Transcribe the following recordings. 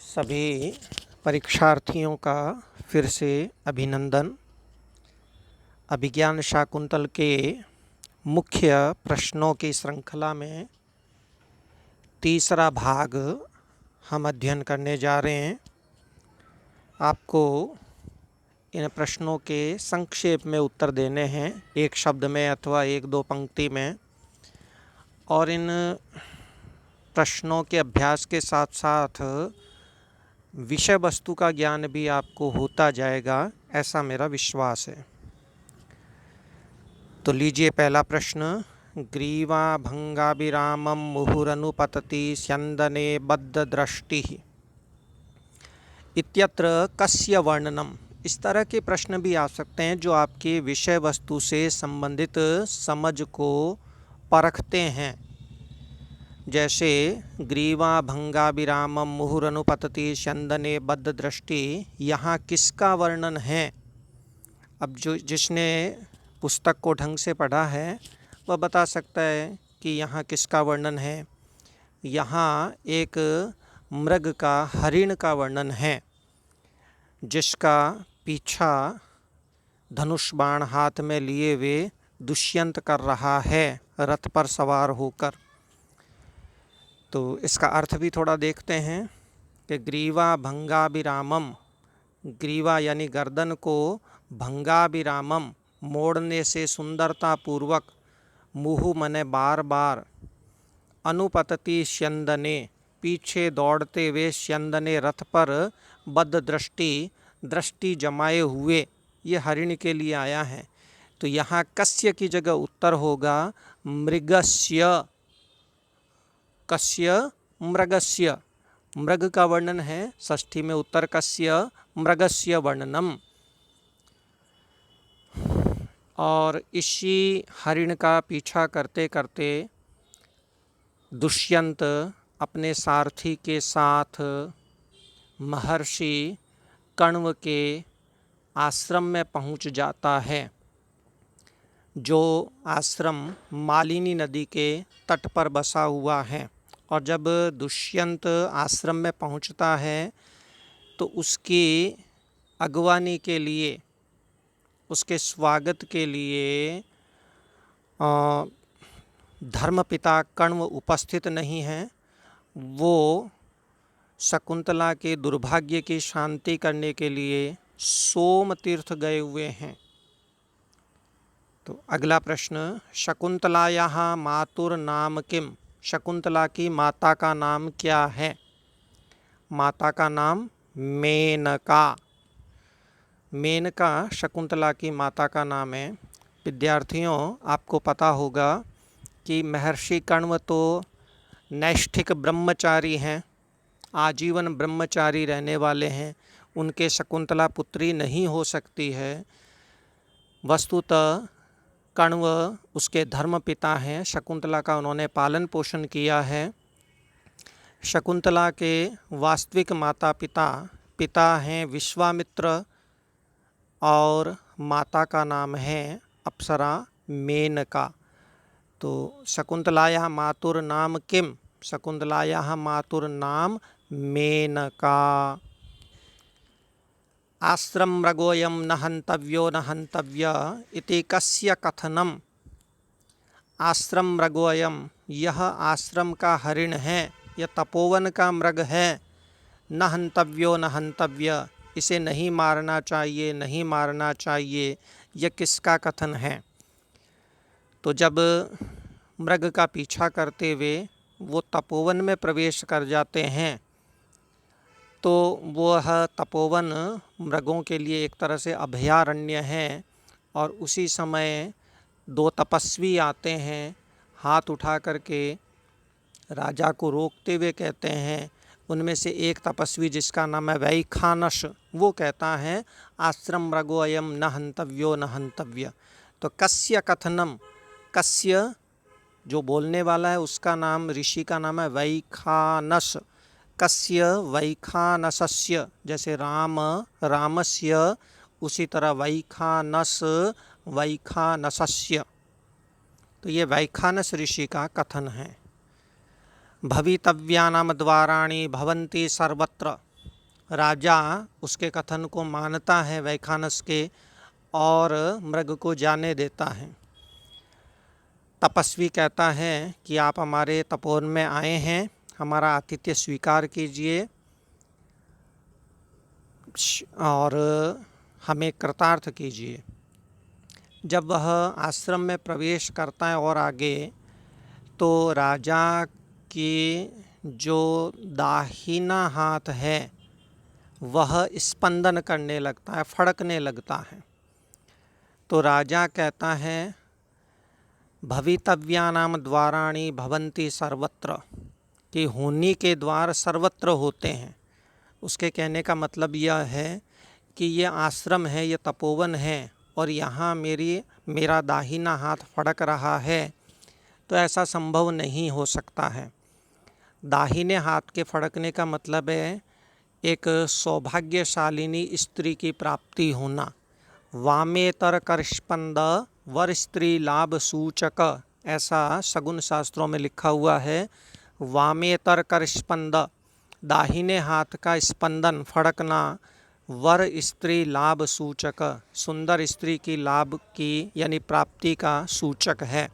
सभी परीक्षार्थियों का फिर से अभिनंदन। अभिज्ञान शाकुंतल के मुख्य प्रश्नों की श्रृंखला में तीसरा भाग हम अध्ययन करने जा रहे हैं। आपको इन प्रश्नों के संक्षेप में उत्तर देने हैं, एक शब्द में अथवा एक दो पंक्ति में, और इन प्रश्नों के अभ्यास के साथ साथ विषय वस्तु का ज्ञान भी आपको होता जाएगा, ऐसा मेरा विश्वास है। तो लीजिए पहला प्रश्न। ग्रीवा भंगाभिरामं मुहुरनुपतति स्यंदने बद्धदृष्टिः इत्यत्र कस्य वर्णनम। इस तरह के प्रश्न भी आ सकते हैं जो आपके विषय वस्तु से संबंधित समझ को परखते हैं। जैसे ग्रीवा भंगाभिरामं मुहुरनुपतति स्यंदने बद्धदृष्टि, यहाँ किसका वर्णन है? अब जिसने पुस्तक को ढंग से पढ़ा है वह बता सकता है कि यहाँ किसका वर्णन है। यहाँ एक मृग का, हरिण का वर्णन है, जिसका पीछा धनुष बाण हाथ में लिए हुए दुष्यंत कर रहा है रथ पर सवार होकर। तो इसका अर्थ भी थोड़ा देखते हैं कि ग्रीवा भंगाभिरामम, ग्रीवा यानी गर्दन को, भंगाभिरामम मोड़ने से सुंदरता पूर्वक, मुहु मने बार बार, अनुपतति स्यंदने पीछे दौड़ते हुए, स्यंदने रथ पर, बद्ध दृष्टि दृष्टि जमाए हुए, ये हरिण के लिए आया है। तो यहाँ कस्य की जगह उत्तर होगा मृगस्य। कस्य मृगस्य, मृग का वर्णन है, षष्ठी में उत्तर कस्य मृगस्य वर्णनम। और इसी हरिण का पीछा करते करते दुष्यंत अपने सारथी के साथ महर्षि कण्व के आश्रम में पहुंच जाता है, जो आश्रम मालिनी नदी के तट पर बसा हुआ है। और जब दुष्यंत आश्रम में पहुंचता है तो उसकी अगवानी के लिए, उसके स्वागत के लिए धर्मपिता कण्व उपस्थित नहीं हैं। वो शकुंतला के दुर्भाग्य की शांति करने के लिए सोम तीर्थ गए हुए हैं। तो अगला प्रश्न, शकुंतलायाः मातुर नाम किम। शकुंतला की माता का नाम क्या है? माता का नाम मेनका। मेनका शकुंतला की माता का नाम है। विद्यार्थियों, आपको पता होगा कि महर्षि कण्व तो नैष्ठिक ब्रह्मचारी हैं, आजीवन ब्रह्मचारी रहने वाले हैं। उनके शकुंतला पुत्री नहीं हो सकती है। वस्तुतः कण्व उसके धर्मपिता हैं, शकुंतला का उन्होंने पालन पोषण किया है। शकुंतला के वास्तविक माता पिता हैं विश्वामित्र, और माता का नाम है अप्सरा मेनका। तो शकुंतलायाः मातुर नाम किम। शकुंतलायाः मातुर नाम मेनका। आश्रम मृगोऽयं न हन्तव्यो न हन्तव्य इति कस्य कथनम। आश्रम मृगोऽयं, यह आश्रम का हरिण है, यह तपोवन का मृग है। न हन्तव्यो न हन्तव्य, इसे नहीं मारना चाहिए, नहीं मारना चाहिए, यह किसका कथन है? तो जब मृग का पीछा करते हुए वो तपोवन में प्रवेश कर जाते हैं तो वह तपोवन मृगों के लिए एक तरह से अभयारण्य है। और उसी समय दो तपस्वी आते हैं, हाथ उठा करके राजा को रोकते हुए कहते हैं। उनमें से एक तपस्वी, जिसका नाम है वैखानस, वो कहता है आश्रम मृगोऽयं न हन्तव्यो न हन्तव्य। तो कस्य कथनम, कस्य जो बोलने वाला है उसका नाम, ऋषि का नाम है वैखानस। कस्य वैखानसस्य, जैसे राम रामस्य, उसी तरह वैखानस वैखानसस्य। तो ये वैखानस ऋषि का कथन है। भवितव्यानां द्वाराणि भवन्ति सर्वत्र। राजा उसके कथन को मानता है वैखानस के और मृग को जाने देता है। तपस्वी कहता है कि आप हमारे तपोवन में आए हैं, हमारा आतिथ्य स्वीकार कीजिए और हमें कृतार्थ कीजिए। जब वह आश्रम में प्रवेश करता है और आगे, तो राजा की जो दाहिना हाथ है वह स्पंदन करने लगता है, फड़कने लगता है। तो राजा कहता है भवितव्यानाम द्वाराणि भवन्ति सर्वत्र, कि होनी के द्वार सर्वत्र होते हैं। उसके कहने का मतलब यह है कि ये आश्रम है, ये तपोवन है और यहाँ मेरा दाहिना हाथ फड़क रहा है, तो ऐसा संभव नहीं हो सकता है। दाहिने हाथ के फड़कने का मतलब है एक सौभाग्यशालिनी स्त्री की प्राप्ति होना। वामेतर करस्पंद वर स्त्री लाभ सूचक, ऐसा सगुन शास्त्रों में लिखा हुआ है। वामेतर करस्पंद, दाहिने हाथ का स्पंदन, फड़कना, वर स्त्री लाभ सूचक, सुंदर स्त्री की लाभ की यानी प्राप्ति का सूचक है।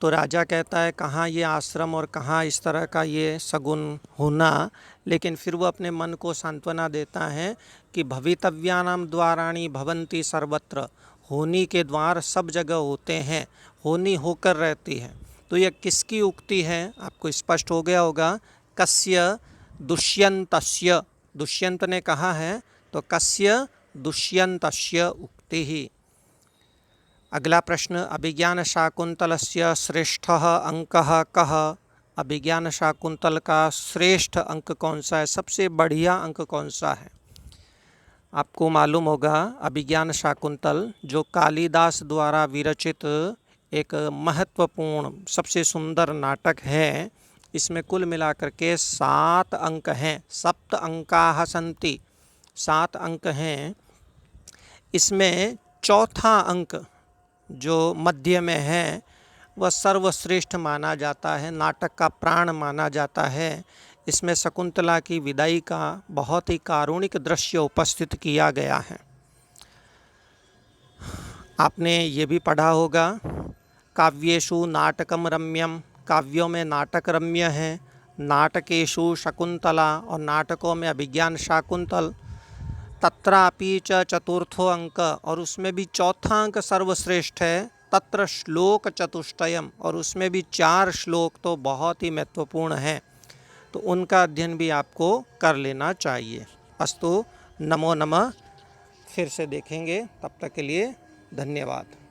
तो राजा कहता है कहाँ ये आश्रम और कहाँ इस तरह का ये सगुन होना, लेकिन फिर वो अपने मन को सांत्वना देता है कि भवितव्यानाम द्वाराणि भवन्ति सर्वत्र, होनी के द्वार सब जगह होते हैं, होनी होकर रहती है। तो यह किसकी उक्ति है, आपको स्पष्ट हो गया होगा। कस्य दुष्यंतस्य, दुष्यंत ने कहा है, तो कस्य दुष्यंतस्य उक्ति ही। अगला प्रश्न, अभिज्ञान शाकुंतलस्य श्रेष्ठः अंकः कः। अभिज्ञान शाकुंतल का श्रेष्ठ अंक कौन सा है, सबसे बढ़िया अंक कौन सा है। आपको मालूम होगा अभिज्ञान शाकुंतल जो कालिदास द्वारा विरचित एक महत्वपूर्ण सबसे सुंदर नाटक है। इसमें कुल मिलाकर के 7 अंक हैं, सप्त अंकाः सन्ति, 7 अंक हैं। इसमें चौथा अंक जो मध्य में है वह सर्वश्रेष्ठ माना जाता है, नाटक का प्राण माना जाता है। इसमें शकुंतला की विदाई का बहुत ही कारुणिक दृश्य उपस्थित किया गया है। आपने ये भी पढ़ा होगा, काव्येषु नाटकम रम्यम, काव्यों में नाटक रम्य है, नाटकेषु शकुंतला, और नाटकों में अभिज्ञान शाकुंतल। तत्रापि च चतुर्थो अंक, और उसमें भी चौथा अंक सर्वश्रेष्ठ है। तत्र श्लोक चतुष्टयम, और उसमें भी 4 श्लोक तो बहुत ही महत्वपूर्ण हैं, तो उनका अध्ययन भी आपको कर लेना चाहिए। अस्तु, नमो नमः। फिर से देखेंगे, तब तक के लिए धन्यवाद।